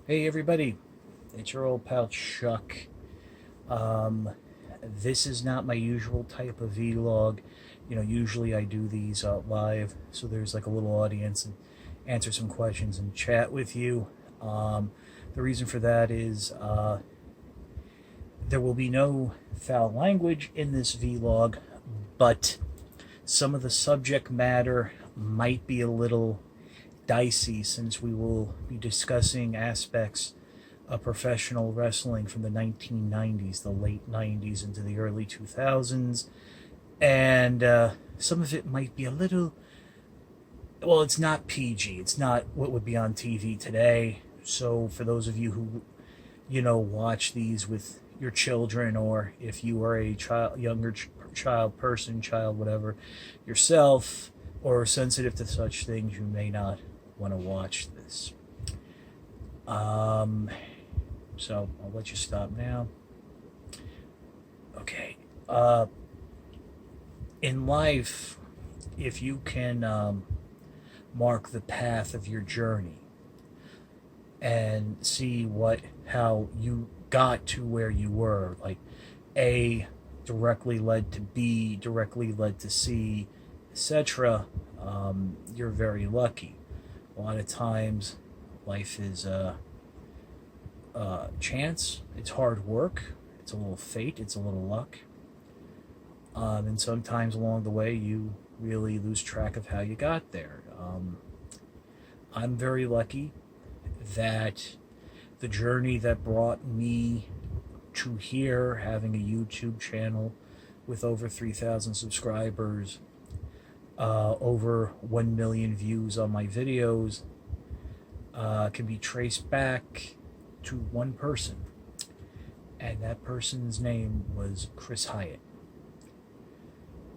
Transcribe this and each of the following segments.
Hey everybody, it's your old pal Chuck. Um, this is not my usual type of vlog. Usually I do these live, so there's like a little audience and answer some questions and chat with you. The reason for that is there will be no foul language in this vlog, but some of the subject matter might be a little dicey since we will be discussing aspects of professional wrestling from the 1990s, the late 90s into the early 2000s. And some of it might be a little, well, it's not PG. It's not what would be on TV today. So for those of you who, watch these with your children, or if you are a child person, child, whatever, yourself, or sensitive to such things, you may not want to watch this. So I'll let you stop now. Okay. In life, if you can mark the path of your journey and see how you got to where you were, like A directly led to B, directly led to C, etc., you're very lucky. A lot of times, life is chance, it's hard work, it's a little fate, it's a little luck. And sometimes along the way, you really lose track of how you got there. I'm very lucky that the journey that brought me to here, having a YouTube channel with over 3,000 subscribers, over 1 million views on my videos, can be traced back to one person. And that person's name was Chris Hyatte.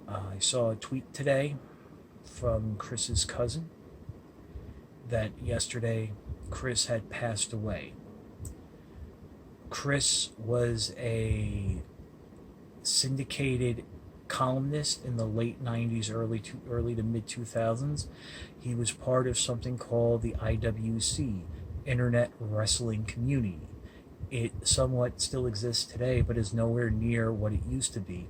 I saw a tweet today from Chris's cousin that yesterday Chris had passed away. Chris was a syndicated columnist in the late 90s, early to mid 2000s. He was part of something called the IWC, Internet Wrestling Community. It somewhat still exists today, but is nowhere near what it used to be.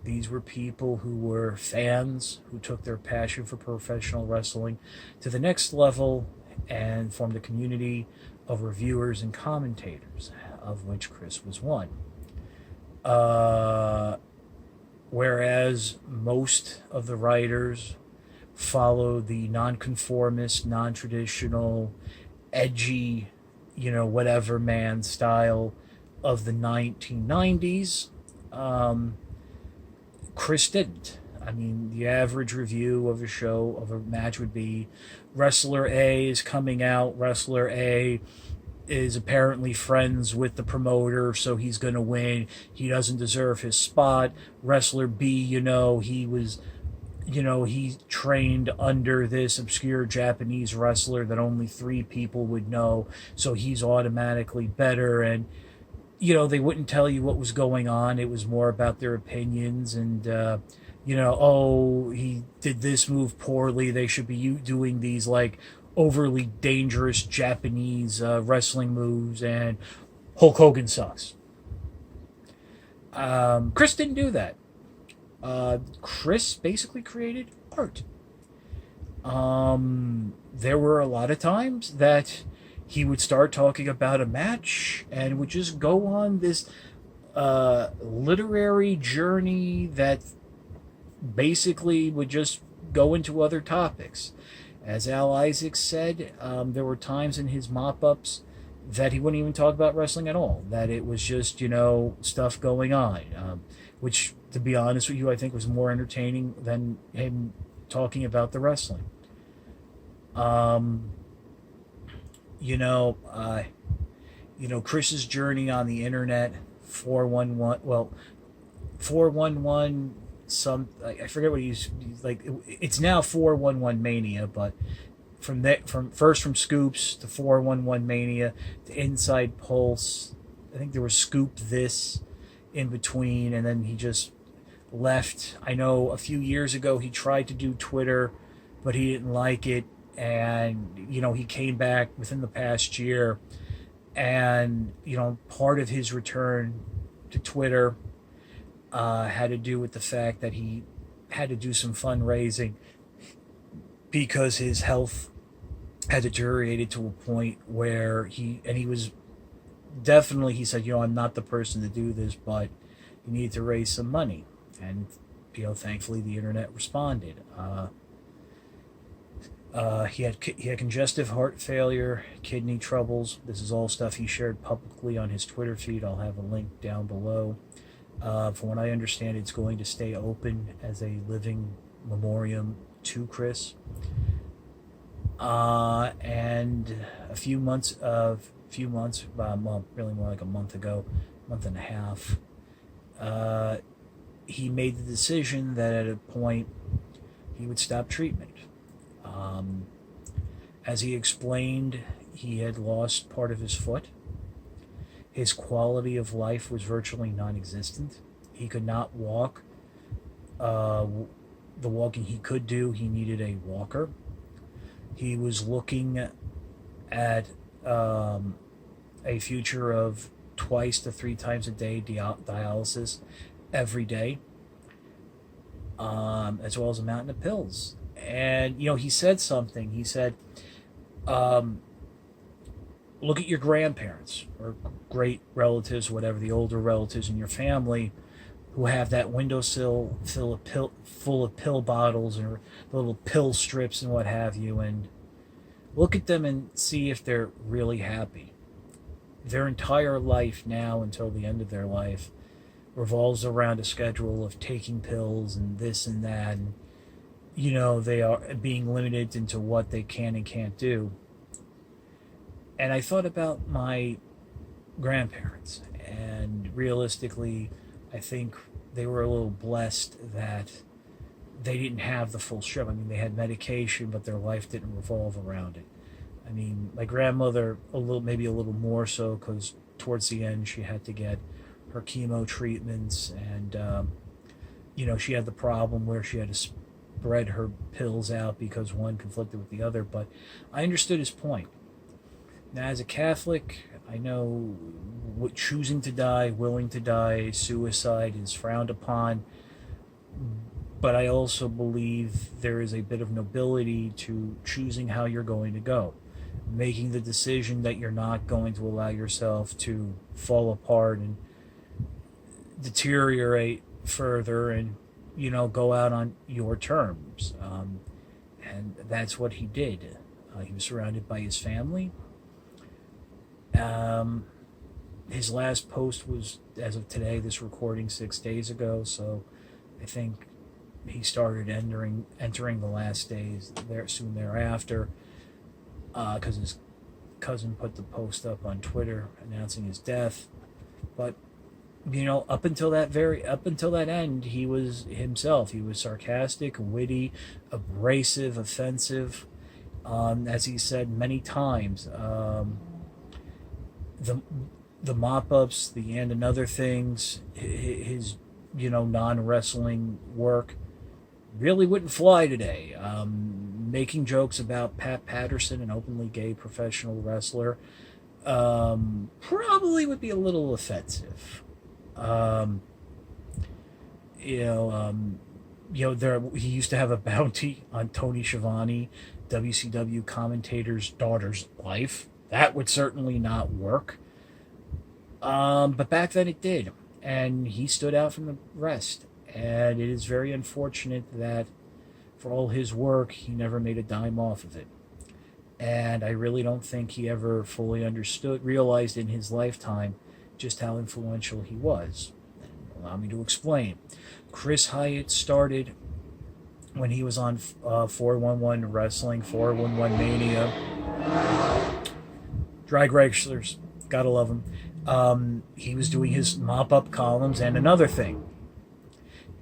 These were people who were fans, who took their passion for professional wrestling to the next level and formed a community of reviewers and commentators, of which Chris was one. Whereas most of the writers follow the nonconformist, non-traditional, edgy, whatever man style of the 1990s, Chris didn't. I mean, the average review of a match would be Wrestler A is coming out, Wrestler A is apparently friends with the promoter, so he's going to win. He doesn't deserve his spot. Wrestler B, he trained under this obscure Japanese wrestler that only 3 people would know, so he's automatically better. And, they wouldn't tell you what was going on. It was more about their opinions and, oh, he did this move poorly. They should be doing these, like, overly dangerous Japanese wrestling moves, and Hulk Hogan sucks. Chris didn't do that. Chris basically created art. There were a lot of times that he would start talking about a match and would just go on this literary journey that basically would just go into other topics. As Al Isaacs said, there were times in his mop-ups that he wouldn't even talk about wrestling at all, that it was just, stuff going on, which, to be honest with you, I think was more entertaining than him talking about the wrestling. Um, you know, uh, Chris's journey on the internet, 411, well, 411, I forget what he's like. It's now 411 Mania, but from Scoops to 411 Mania to Inside Pulse, I think there was Scoop This in between, and then he just left. I know a few years ago he tried to do Twitter, but he didn't like it, and he came back within the past year And, part of his return to Twitter had to do with the fact that he had to do some fundraising because his health had deteriorated to a point where he was definitely, he said, I'm not the person to do this, but he needed to raise some money. And, thankfully the internet responded. He had congestive heart failure, kidney troubles. This is all stuff he shared publicly on his Twitter feed. I'll have a link down below. From what I understand, it's going to stay open as a living memoriam to Chris. And a few months, well, really more like a month ago, month and a half, he made the decision that at a point he would stop treatment. As he explained, he had lost part of his foot. His quality of life was virtually non-existent. He could not walk. The walking he could do, he needed a walker. He was looking at a future of twice to 3 times a day dialysis every day, as well as a mountain of pills. And, he said something. He said, look at your grandparents or great relatives, whatever, the older relatives in your family who have that windowsill full of pill bottles and little pill strips and what have you, and look at them and see if they're really happy. Their entire life now until the end of their life revolves around a schedule of taking pills and this and that, and they are being limited into what they can and can't do. And I thought about my grandparents, and realistically, I think they were a little blessed that they didn't have the full strip. I mean, they had medication, but their life didn't revolve around it. I mean, my grandmother, maybe a little more so, because towards the end she had to get her chemo treatments, and she had the problem where she had to spread her pills out because one conflicted with the other. But I understood his point. Now, as a Catholic, I know choosing to die, willing to die, suicide is frowned upon. But I also believe there is a bit of nobility to choosing how you're going to go. Making the decision that you're not going to allow yourself to fall apart and deteriorate further, and go out on your terms. And that's what he did. He was surrounded by his family. His last post was, as of today, this recording, 6 days ago. So I think he started entering the last days soon thereafter, because his cousin put the post up on Twitter announcing his death. But up until that end, he was himself. He was sarcastic, witty, abrasive, offensive. As he said many times, the mop-ups, the and other things, his non-wrestling work really wouldn't fly today. Making jokes about Pat Patterson, an openly gay professional wrestler, probably would be a little offensive. He used to have a bounty on Tony Schiavone, WCW commentator's daughter's life. That would certainly not work. But back then it did, and he stood out from the rest. And it is very unfortunate that for all his work, he never made a dime off of it. And I really don't think he ever fully realized in his lifetime just how influential he was. Allow me to explain. Chris Hyatte started when he was on 411 Wrestling, 411 Mania. Drag wrestlers, gotta love him. He was doing his mop-up columns, and another thing,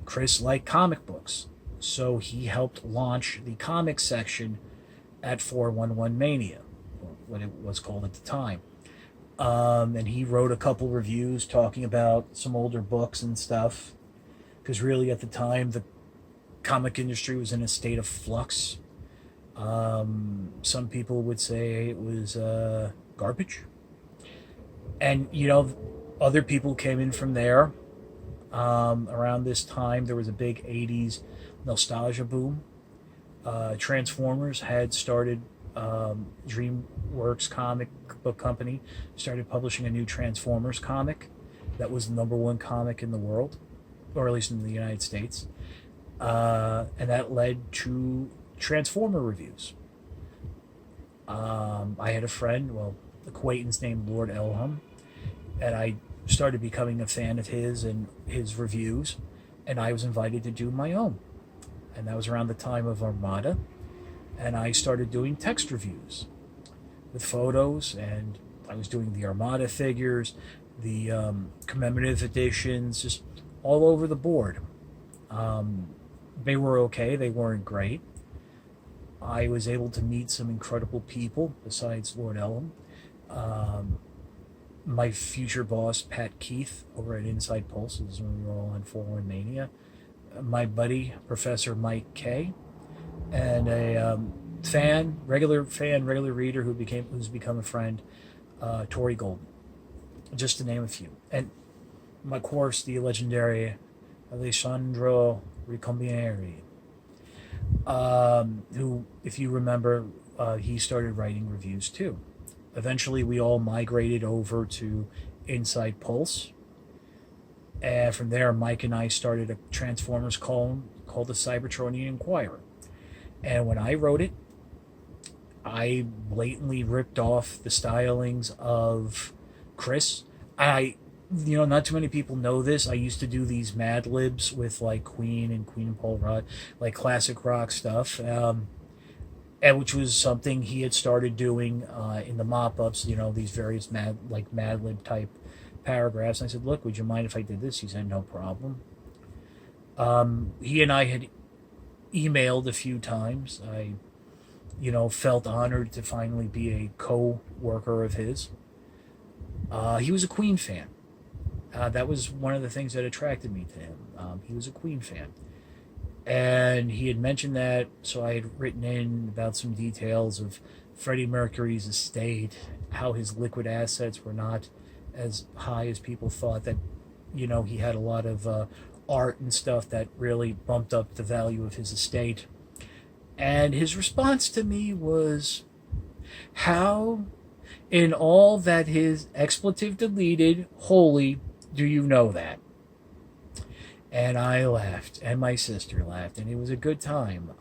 Chris liked comic books, so he helped launch the comic section at 411 Mania, or what it was called at the time. And he wrote a couple reviews talking about some older books and stuff, because really at the time the comic industry was in a state of flux. Some people would say it was garbage. And, other people came in from there. Around this time, there was a big 80s nostalgia boom. Transformers had started, DreamWorks comic book company started publishing a new Transformers comic that was the number one comic in the world, or at least in the United States. And that led to Transformer reviews. I had a friend, well, acquaintance named Lord Elham, and I started becoming a fan of his and his reviews, and I was invited to do my own. And that was around the time of Armada, and I started doing text reviews with photos, and I was doing the Armada figures, the commemorative editions, just all over the board. They were okay, they weren't great. I was able to meet some incredible people besides Lord Elham. Um, my future boss, Pat Keith, over at Inside Pulse, is when we were all on 4-1 Mania. My buddy, Professor Mike Kay, and a regular reader who's become a friend, Tori Golden, just to name a few. And of course, the legendary Alessandro Ricombieri, who, if you remember, he started writing reviews too. Eventually, we all migrated over to Inside Pulse, and from there, Mike and I started a Transformers column called the Cybertronian Inquirer. And when I wrote it, I blatantly ripped off the stylings of Chris. Not too many people know this. I used to do these Mad Libs with like Queen and Paul Rudd, like classic rock stuff, and which was something he had started doing in the mop-ups. These various Mad Lib type paragraphs. And I said, "Look, would you mind if I did this?" He said, "No problem." He and I had emailed a few times. I, felt honored to finally be a co-worker of his. He was a Queen fan. That was one of the things that attracted me to him. He was a Queen fan. And he had mentioned that, so I had written in about some details of Freddie Mercury's estate, how his liquid assets were not as high as people thought, that, he had a lot of art and stuff that really bumped up the value of his estate. And his response to me was, "How, in all that his expletive deleted, holy, do you know that?" And I laughed, and my sister laughed, and it was a good time.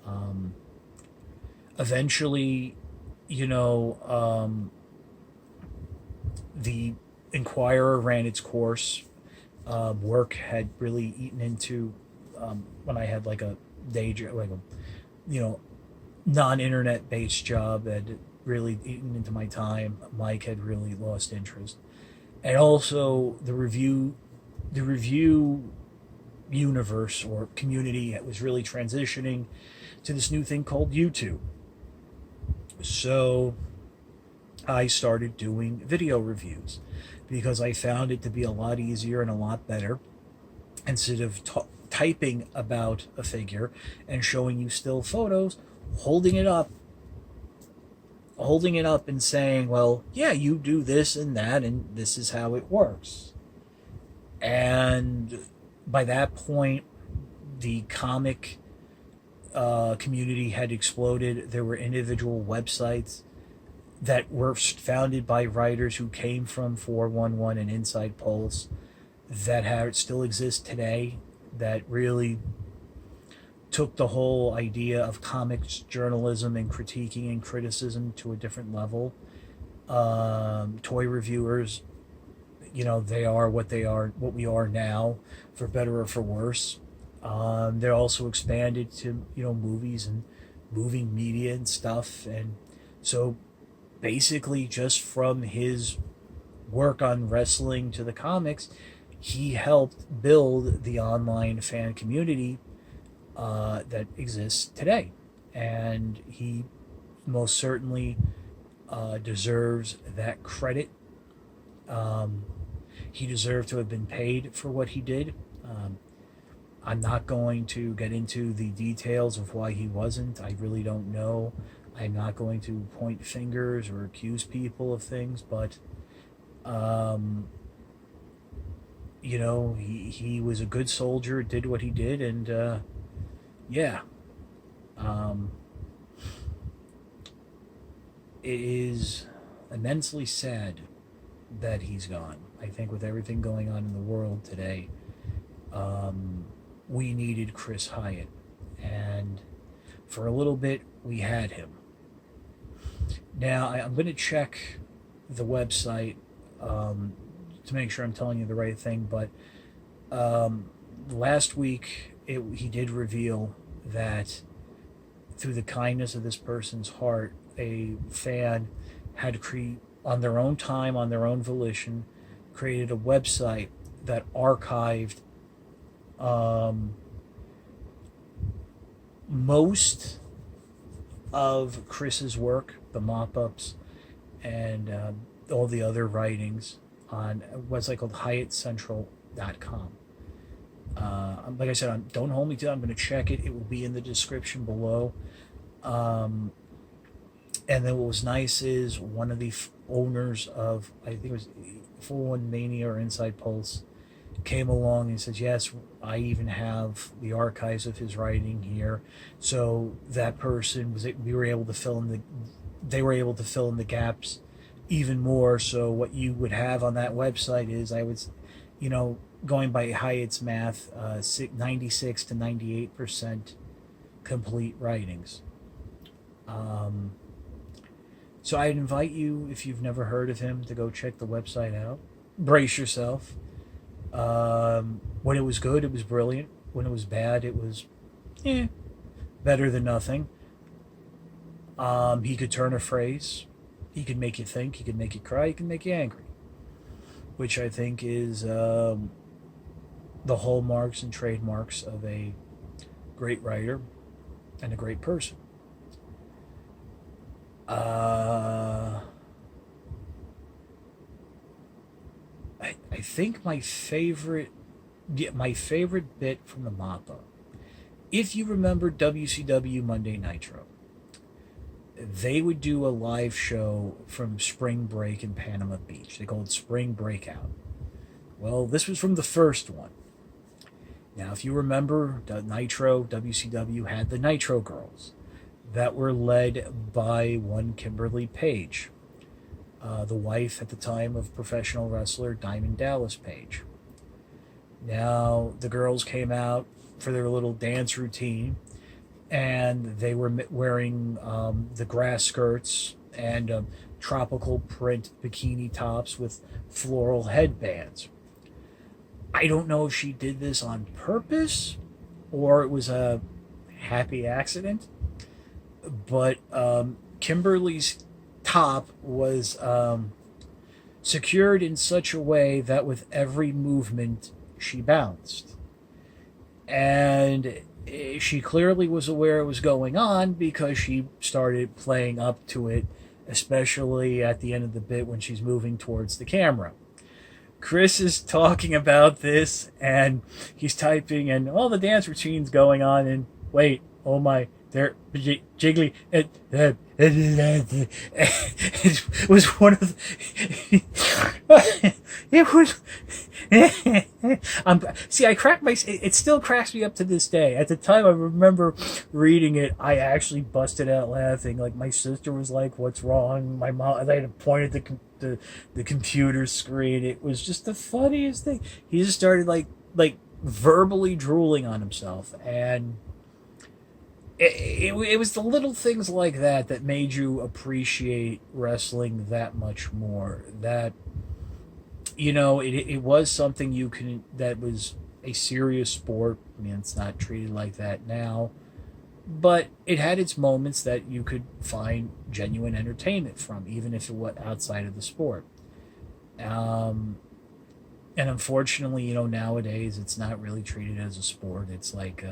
Eventually, the Inquirer ran its course. Work had really eaten into, when I had like a day job, like a, non-internet based job, had really eaten into my time. Mike had really lost interest, and also the review universe or community was really transitioning to this new thing called YouTube. So I started doing video reviews because I found it to be a lot easier and a lot better, instead of typing about a figure and showing you still photos, holding it up and saying, "Well, yeah, you do this and that, and this is how it works." And by that point, the comic community had exploded. There were individual websites that were founded by writers who came from 411 and Inside Pulse that still exist today, that really took the whole idea of comics journalism and critiquing and criticism to a different level. Toy reviewers, they are what we are now, for better or for worse. They're also expanded to, movies and moving media and stuff. And so basically, just from his work on wrestling to the comics, he helped build the online fan community that exists today. And he most certainly deserves that credit. He deserved to have been paid for what he did. I'm not going to get into the details of why he wasn't. I really don't know. I'm not going to point fingers or accuse people of things, but Um, he was a good soldier, did what he did, and yeah. Um, it is immensely sad that he's gone. I think with everything going on in the world today, um, we needed Chris Hyatt. And for a little bit, we had him. Now, I'm going to check the website um, to make sure I'm telling you the right thing, but last week he did reveal that through the kindness of this person's heart, a fan had created on their own time, on their own volition, created a website that archived um, most of Chris's work, the mop-ups, and all the other writings on a website called HyattCentral.com. Like I said, don't hold me to it. I'm going to check it. It will be in the description below. Um, and then what was nice is one of the owners of, I think it was Full One Mania or Inside Pulse, came along and says, yes, I even have the archives of his writing here. So that person we were able to they were able to fill in the gaps even more. So what you would have on that website is, going by Hyatt's math, 96 to 98% complete writings. So I'd invite you, if you've never heard of him, to go check the website out. Brace yourself. When it was good, it was brilliant. When it was bad, it was better than nothing. He could turn a phrase. He could make you think. He could make you cry. He could make you angry. Which I think is the hallmarks and trademarks of a great writer and a great person. I think my favorite bit from the mop-up, if you remember WCW Monday Nitro, they would do a live show from spring break in Panama Beach. They called it Spring Breakout. Well, this was from the first one. Now, if you remember, Nitro, WCW had the Nitro Girls that were led by one Kimberly Page, the wife at the time of professional wrestler Diamond Dallas Page. Now, the girls came out for their little dance routine, and they were wearing the grass skirts and tropical print bikini tops with floral headbands. I don't know if she did this on purpose or it was a happy accident, but Kimberly's top was secured in such a way that with every movement she bounced. And she clearly was aware it was going on because she started playing up to it, especially at the end of the bit when she's moving towards the camera. Chris is talking about this and he's typing and all the dance routines going on and wait, oh my, they're jiggly. It was one of the, it was see, I cracked it still cracks me up to this day. At the time I remember reading it, I actually busted out laughing. Like my sister was like, what's wrong? My mom, I had pointed the computer screen. It was just the funniest thing. He just started like verbally drooling on himself, and it was the little things like that made you appreciate wrestling that much more. That it was something that was a serious sport. I mean, it's not treated like that now, but it had its moments that you could find genuine entertainment from, even if it was outside of the sport. And unfortunately, nowadays it's not really treated as a sport. It's like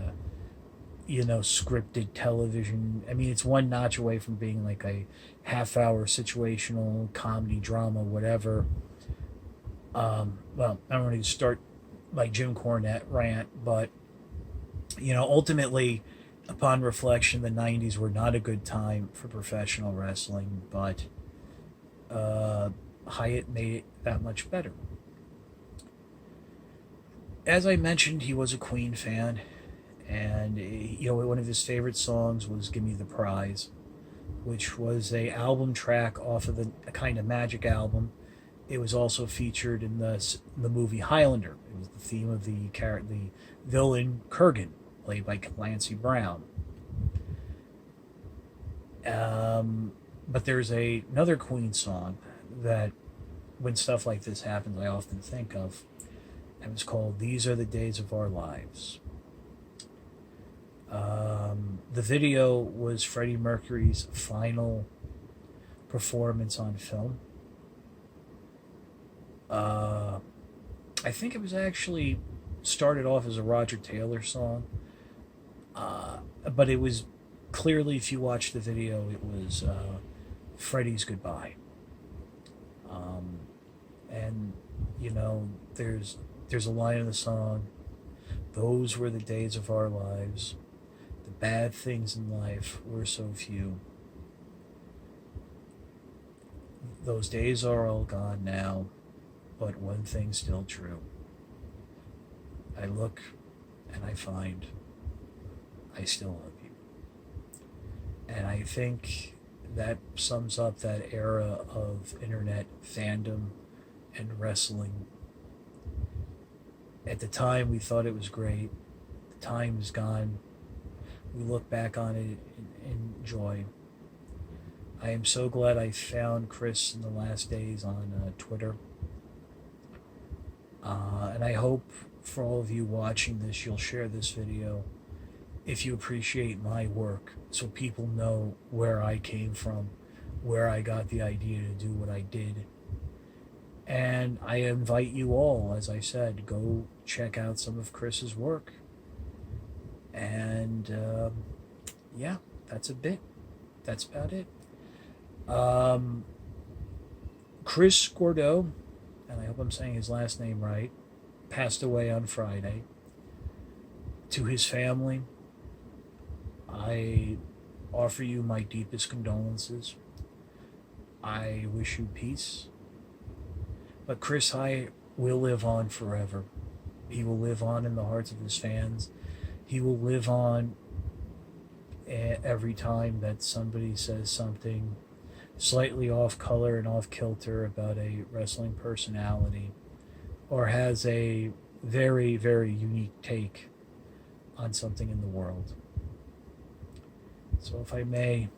scripted television. I mean, it's one notch away from being like a half-hour situational comedy drama, whatever. Well, I don't want to start like Jim Cornette rant, but ultimately, upon reflection, the 90s were not a good time for professional wrestling, but Hyatte made it that much better. As I mentioned, he was a Queen fan, and one of his favorite songs was "Give Me the Prize," which was a album track off of a Kind of Magic album. It was also featured in the movie Highlander. It was the theme of the villain Kurgan, played by Clancy Brown. But there's another Queen song that, when stuff like this happens, I often think of. It was called "These Are the Days of Our Lives." The video was Freddie Mercury's final performance on film. I think it was actually started off as a Roger Taylor song, but it was clearly, if you watch the video, it was Freddie's goodbye. And there's a line in the song: "Those were the days of our lives. The bad things in life were so few. Those days are all gone now, but one thing's still true. I look and I find I still love you." And I think that sums up that era of internet fandom and wrestling. At the time, we thought it was great. The time is gone. We look back on it in joy. I am so glad I found Chris in the last days on Twitter. And I hope for all of you watching this, you'll share this video if you appreciate my work, so people know where I came from, where I got the idea to do what I did. And I invite you all, as I said, go check out some of Chris's work. And yeah, that's about it. Chris Gordeau, and I hope I'm saying his last name right, passed away on Friday. To his family, I offer you my deepest condolences. I wish you peace. But Chris Hyatte will live on forever. He will live on in the hearts of his fans. He will live on every time that somebody says something slightly off color and off kilter about a wrestling personality, or has a very, very unique take on something in the world. So if I may,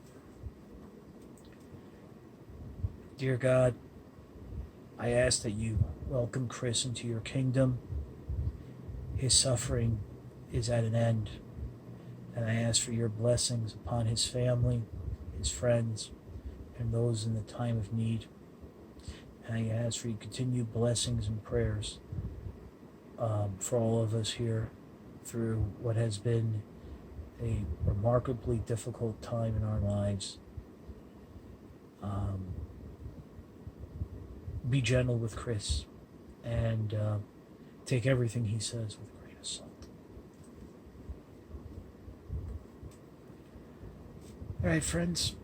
dear God, I ask that you welcome Chris into your kingdom. His suffering is at an end, and I ask for your blessings upon his family, his friends, and those in the time of need. And I ask for your continued blessings and prayers for all of us here through what has been a remarkably difficult time in our lives. Be gentle with Chris, and take everything he says with a grain of salt. All right, friends.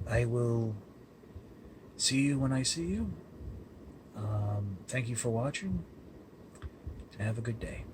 I will see you when I see you. Thank you for watching, and have a good day.